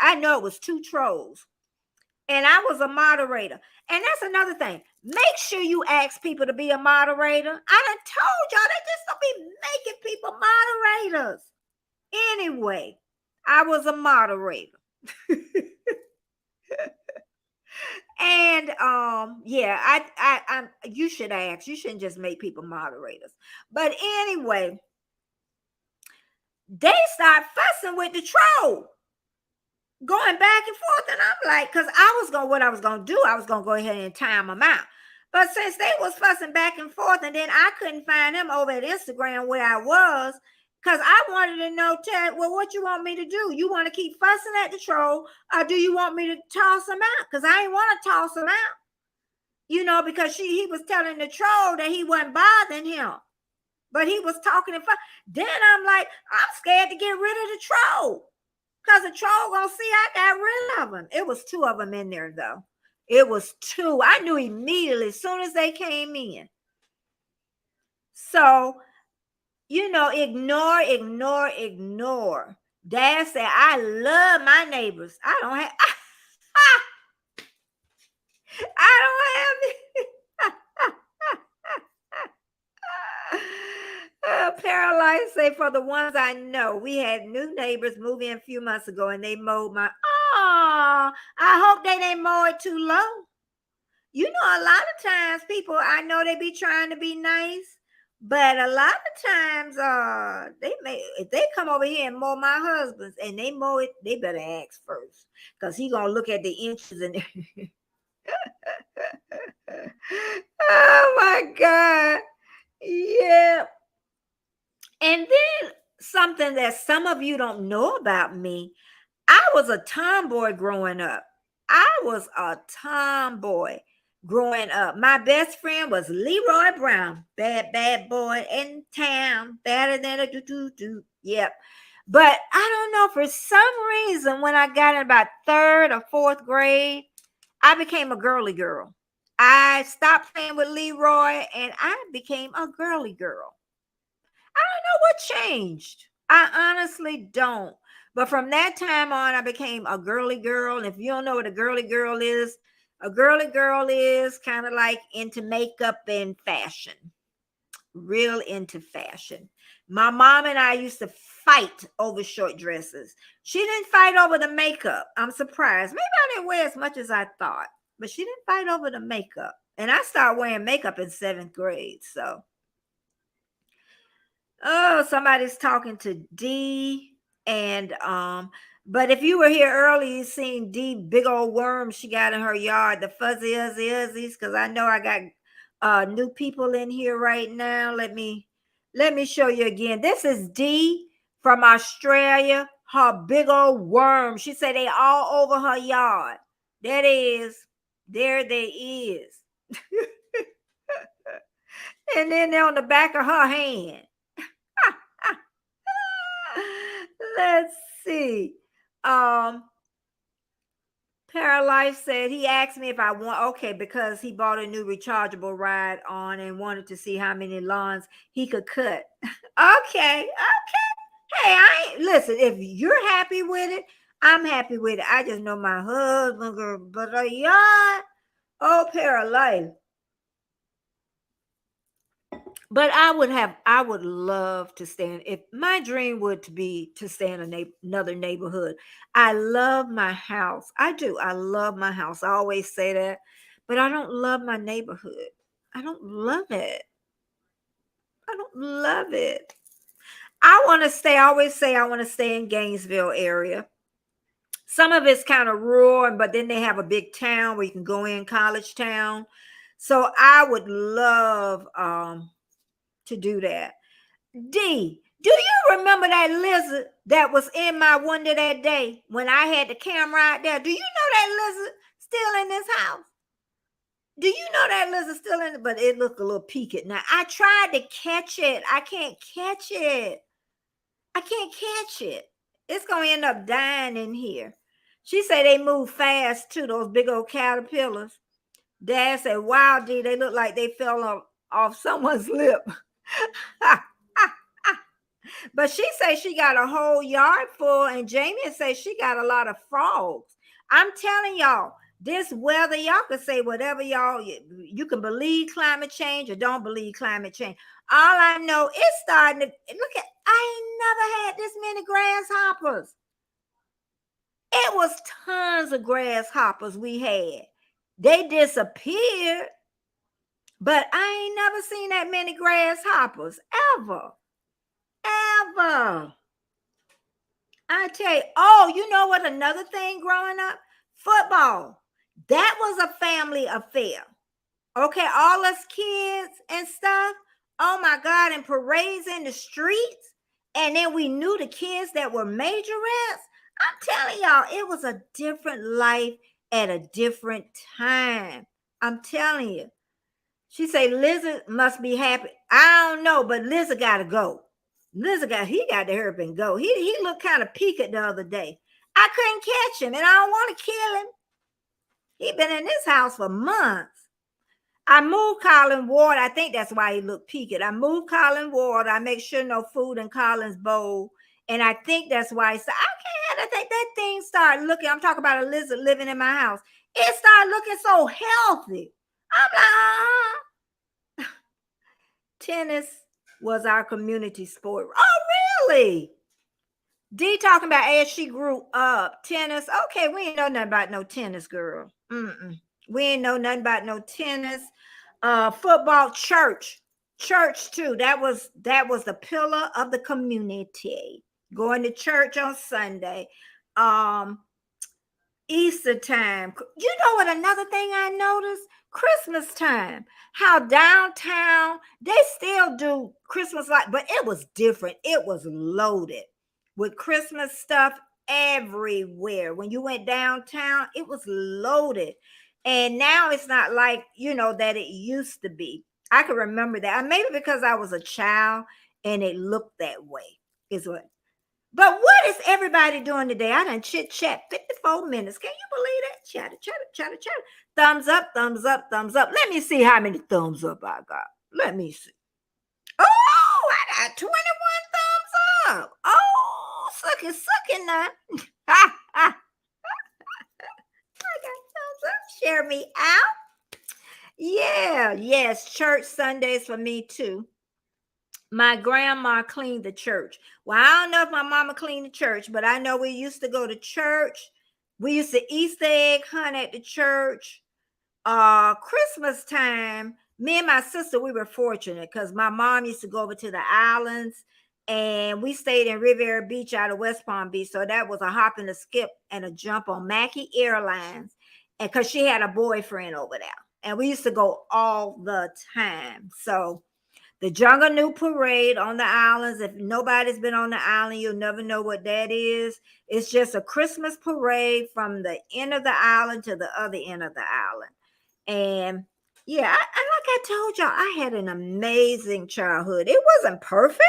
Speaker 2: I know it was two trolls and I was a moderator. And that's another thing. Make sure you ask people to be a moderator. I done told y'all they just don't be making people moderators. Anyway, I was a moderator. And yeah, I you should ask. You shouldn't just make people moderators. But anyway, they start fussing with the troll, going back and forth, and I'm like, because what I was gonna do, I was gonna go ahead and time them out. But since they was fussing back and forth, and then I couldn't find them over at Instagram where I was, because I wanted to know, Ted, well, what you want me to do? You want to keep fussing at the troll, or do you want me to toss him out? Because I ain't want to toss him out, because he was telling the troll that he wasn't bothering him, but he was talking and then I'm like, I'm scared to get rid of the troll, because the troll gonna see I got rid of him. It was two of them in there, though. It was two. I knew immediately as soon as they came in. So, ignore. Dad said, I love my neighbors. I don't have Paralyzed say, for the ones I know, we had new neighbors move in a few months ago and they mowed my, I hope they didn't mow it too low. A lot of times people, I know they be trying to be nice, but a lot of times if they come over here and mow my husband's and they mow it, they better ask first, because he gonna look at the inches and oh my God. Yeah. And then something that some of you don't know about me, I was a tomboy growing up. My best friend was Leroy Brown, bad boy in town, better than a do. Yep. But I don't know, for some reason, when I got in about third or fourth grade, I became a girly girl. I stopped playing with Leroy and I became a girly girl. I don't know what changed. I honestly don't. But from that time on, I became a girly girl. And if you don't know what a girly girl is, A girly girl is kind of like into makeup and fashion, real into fashion. My mom and I used to fight over short dresses. She didn't fight over the makeup. I'm surprised. Maybe I didn't wear as much as I thought, but she didn't fight over the makeup. And I started wearing makeup in 7th grade. So, oh, somebody's talking to D. And but if you were here early, you seen D big old worms she got in her yard, the fuzzy uzzies, because I know I got new people in here right now. Let me show you again. This is D from Australia. Her big old worm. She said they all over her yard. That is, there they is. And then they're on the back of her hand. Let's see. Paralife said he asked me if I want, okay, because he bought a new rechargeable ride on and wanted to see how many lawns he could cut. Okay. Hey, I ain't listen, if you're happy with it, I'm happy with it. I just know my husband, girl, but a yard, oh, Paralife. But I would love to stay in, if my dream would to be to stay in another neighborhood. I love my house. I do. I love my house. I always say that, but I don't love my neighborhood. I don't love it. I don't love it. I want to stay, I always say I want to stay in Gainesville area. Some of it's kind of rural, but then they have a big town where you can go in, College Town. So I would love to do that. D, do you remember that lizard that was in my window that day when I had the camera out there? Do you know that lizard still in this house? Do you know that lizard still in it? But it looked a little peaked. Now, I tried to catch it. I can't catch it. I can't catch it. It's going to end up dying in here. She said they move fast too, those big old caterpillars. Dad said, wow, D, they look like they fell off someone's lip. But she says she got a whole yard full, and Jamie says she got a lot of frogs. I'm telling y'all, this weather, y'all can say whatever you can believe climate change or don't believe climate change. All I know, it's starting to look at, I ain't never had this many grasshoppers. It was tons of grasshoppers we had. They disappeared, but I ain't never seen that many grasshoppers ever. I tell you, oh, you know what? Another thing growing up, football. That was a family affair. Okay, all us kids and stuff. Oh my God, and parades in the streets. And then we knew the kids that were majorettes. I'm telling y'all, it was a different life at a different time. I'm telling you. She say Lizard must be happy. I don't know, but Lizard got to go. He got to hurry up and go. He looked kind of peaked the other day. I couldn't catch him, and I don't want to kill him. He been in this house for months. I moved Colin water. I think that's why he looked peaked. I moved Colin water. I make sure no food in Colin's bowl. And I think that's why I can't. I think that thing started looking. I'm talking about a lizard living in my house. It started looking so healthy. I'm like, tennis was our community sport. Oh, really? D talking about as she grew up, tennis. Okay, we ain't know nothing about no tennis, girl. We ain't know nothing about no tennis. Football, church too. That was the pillar of the community. Going to church on Sunday. Easter time. You know what? Another thing I noticed, Christmas time. How downtown they still do Christmas light, but it was different. It was loaded with Christmas stuff everywhere. When you went downtown, it was loaded. And now it's not like, that it used to be. I can remember that. Maybe because I was a child and it looked that way is what. But what is everybody doing today? I done chit chat 54 minutes. Can you believe that? Chatter. Thumbs up, thumbs up, thumbs up. Let me see how many thumbs up I got. Let me see. Oh, I got 21 thumbs up. Oh, sucking now. I got thumbs up. share me out. Yeah, yes, church Sundays for me too. My grandma cleaned the church. Well, I don't know if my mama cleaned the church, but I know we used to go to church. We used to Easter egg hunt at the church. Christmas time, me and my sister, we were fortunate because my mom used to go over to the islands and we stayed in Riviera Beach out of West Palm Beach. So that was a hop and a skip and a jump on Mackey Airlines. And because she had a boyfriend over there. And we used to go all the time. So the Jungle New Parade on the islands. If nobody's been on the island, you'll never know what that is. It's just a Christmas parade from the end of the island to the other end of the island. And yeah, like I told y'all, I had an amazing childhood. It wasn't perfect,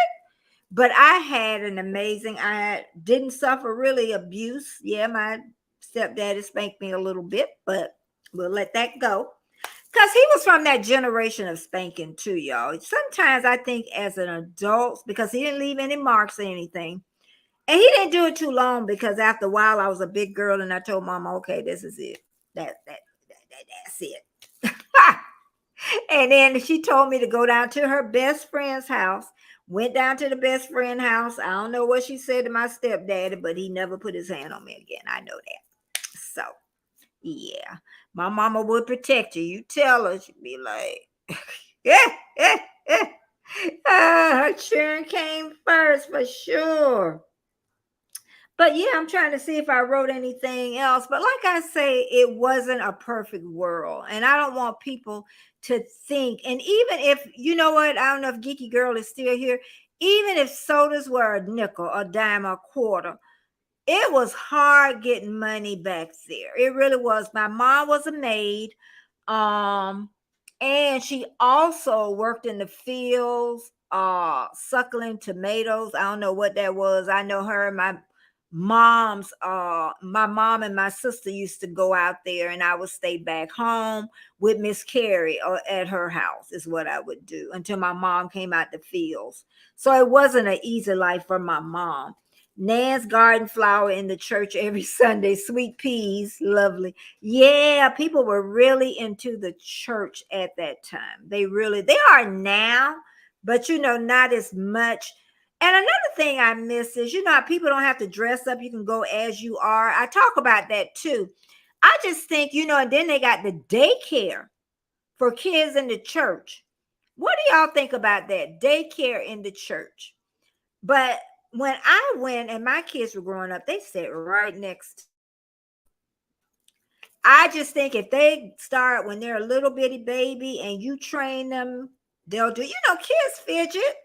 Speaker 2: but I had an amazing, I didn't suffer really abuse. Yeah, my stepdaddy spanked me a little bit, but we'll let that go. Because he was from that generation of spanking too, y'all. Sometimes I think as an adult, because he didn't leave any marks or anything, and he didn't do it too long because after a while I was a big girl and I told mama, okay, this is it. That's it. And then she told me to go down to her best friend's house. Went down to the best friend house. I don't know what she said to my stepdaddy, but he never put his hand on me again. I know that. So, yeah, my mama would protect you. You tell her, she'd be like, her children came first for sure. But yeah, I'm trying to see if I wrote anything else. But like I say, it wasn't a perfect world. And I don't want people to think. And even if, you know what, I don't know if Geeky Girl is still here. Even if sodas were a nickel, a dime, a quarter, it was hard getting money back there. It really was. My mom was a maid. And she also worked in the fields, suckling tomatoes. I don't know what that was. I know her and my mom and my sister used to go out there and I would stay back home with Miss Carrie or at her house is what I would do until my mom came out the fields. So it wasn't an easy life for my mom. Nan's garden flower in the church every Sunday, sweet peas, lovely. Yeah, people were really into the church at that time. They are now, but not as much. And another thing I miss is, how people don't have to dress up. You can go as you are. I talk about that too. I just think, and then they got the daycare for kids in the church. What do y'all think about that? Daycare in the church. But when I went and my kids were growing up, they sat right next. I just think if they start when they're a little bitty baby and you train them, they'll do, kids fidget.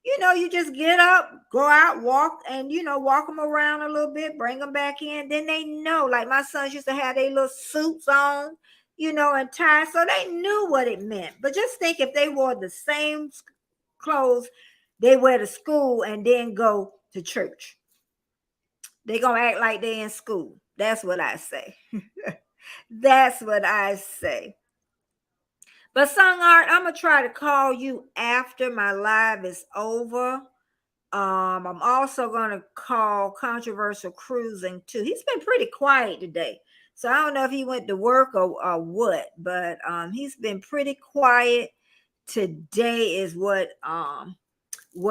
Speaker 2: You just get up, go out, walk, and, walk them around a little bit, bring them back in. Then they know, like my sons used to have their little suits on, and ties. So they knew what it meant. But just think if they wore the same clothes they wear to school and then go to church. They're going to act like they're in school. That's what I say. That's what I say. But Song Art, I'm going to try to call you after my live is over. I'm also going to call Controversial Cruising too. He's been pretty quiet today. So I don't know if he went to work or what, but he's been pretty quiet. Today is what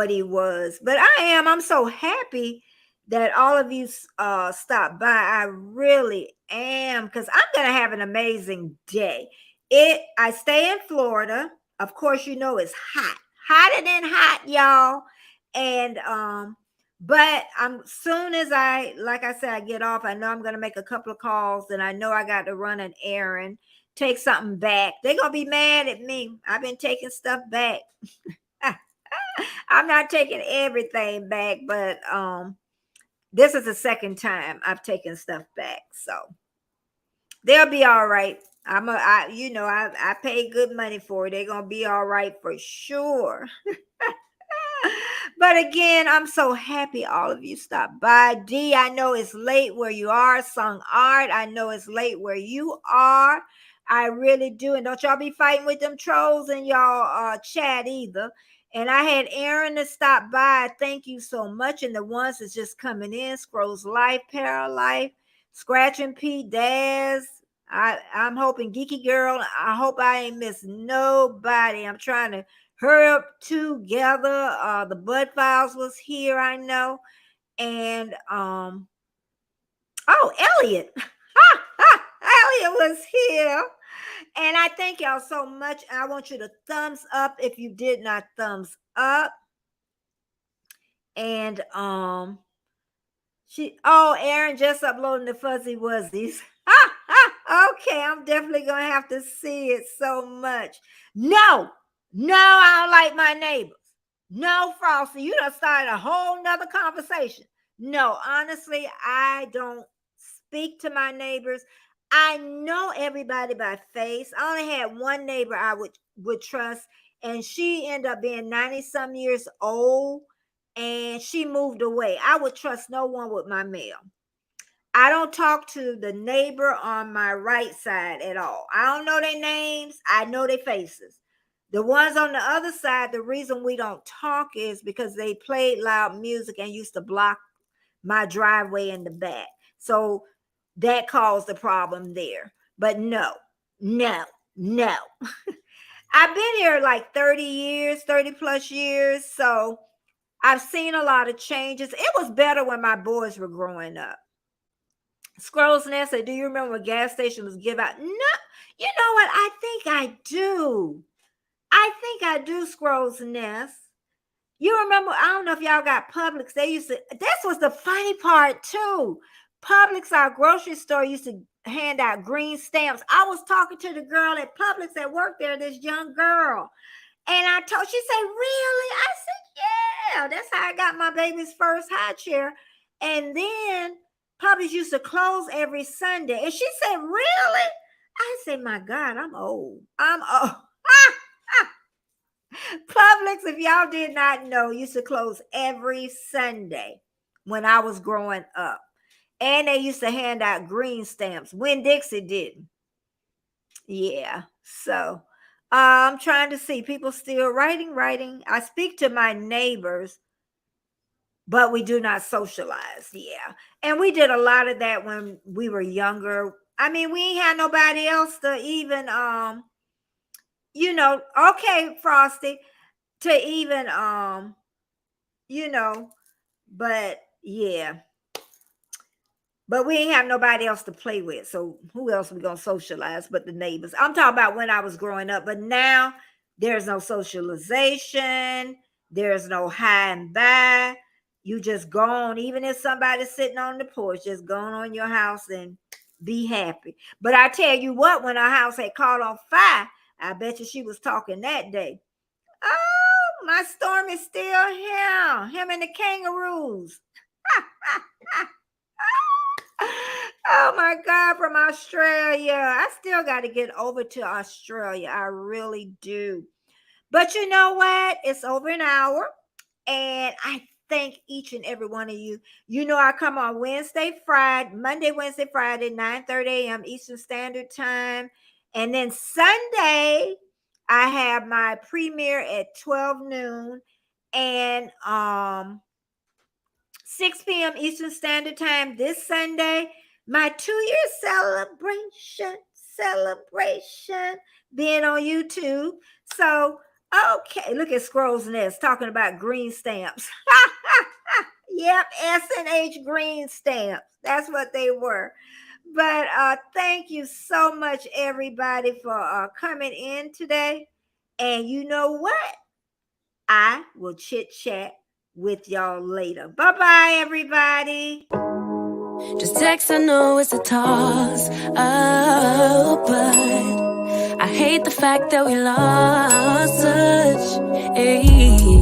Speaker 2: he was. But I'm so happy that all of you stopped by. I really am, because I'm going to have an amazing day. I stay in Florida. Of course, it's hot. Hotter than hot, y'all. And but soon as I get off, I know I'm going to make a couple of calls, and I know I got to run an errand, take something back. They're going to be mad at me. I've been taking stuff back. I'm not taking everything back, but this is the second time I've taken stuff back, so they'll be all right. I paid good money for it. They're gonna be all right for sure. But again, I'm so happy all of you stopped by. D, I know it's late where you are. Sung Art, I know it's late where you are. I really do. And don't y'all be fighting with them trolls in y'all chat either. And I had Aaron to stop by. Thank you so much. And the ones that's just coming in, Scrolls Life, Paralife, Scratching Pete, Daz. I'm hoping, Geeky Girl, I hope I ain't missed nobody. I'm trying to hurry up together. The Bud Files was here, I know. And Elliot. Elliot was here. And I thank y'all so much. I want you to thumbs up if you did not thumbs up. And Aaron just uploading the Fuzzy Wuzzies. Okay, I'm definitely gonna have to see it so much. No, I don't like my neighbors. No, Frosty, you done started a whole nother conversation. No, honestly, I don't speak to my neighbors. I know everybody by face. I only had one neighbor I would trust, and she ended up being 90-some years old, and she moved away. I would trust no one with my mail. I don't talk to the neighbor on my right side at all. I don't know their names. I know their faces. The ones on the other side, the reason we don't talk is because they played loud music and used to block my driveway in the back. So that caused the problem there. But no. I've been here like 30 plus years. So I've seen a lot of changes. It was better when my boys were growing up. Scrolls Nest, do you remember when gas station was give out? No, you know what? I think I do. Scrolls Nest. You remember, I don't know if y'all got Publix. This was the funny part too. Publix, our grocery store, used to hand out green stamps. I was talking to the girl at Publix that worked there, this young girl. And she said, really? I said, yeah, that's how I got my baby's first high chair. And then Publix used to close every Sunday. And she said, really? I said, my God, I'm old. Publix, if y'all did not know, used to close every Sunday when I was growing up. And they used to hand out green stamps. Winn-Dixie didn't. Yeah. So I'm trying to see. People still writing. I speak to my neighbors, but we do not socialize. Yeah. And we did a lot of that when we were younger. I mean, we ain't had nobody else to even, okay, Frosty, to even, but yeah. But we ain't have nobody else to play with. So who else we going to socialize but the neighbors? I'm talking about when I was growing up. But now there's no socialization. There's no hi and bye. You just go on. Even if somebody's sitting on the porch, just go on your house and be happy. But I tell you what, when our house had caught on fire, I bet you she was talking that day. Oh, my Storm is still here. Him and the kangaroos. Oh my God, from Australia. I still got to get over to Australia. I really do. But you know what? It's over an hour. And I thank each and every one of you. You know, I come on Monday, Wednesday, Friday, 9:30 a.m. Eastern Standard Time. And then Sunday, I have my premiere at 12 noon. And 6 p.m. Eastern Standard Time this Sunday. My 2-year celebration being on YouTube. So, okay, look at Scrolls Nest talking about green stamps. Yep, S&H green stamps. That's what they were. But thank you so much, everybody, for coming in today. And you know what? I will chit-chat with y'all later. Bye-bye, everybody.
Speaker 1: Just text, I know it's a toss up, but I hate the fact that we lost touch. Ayy.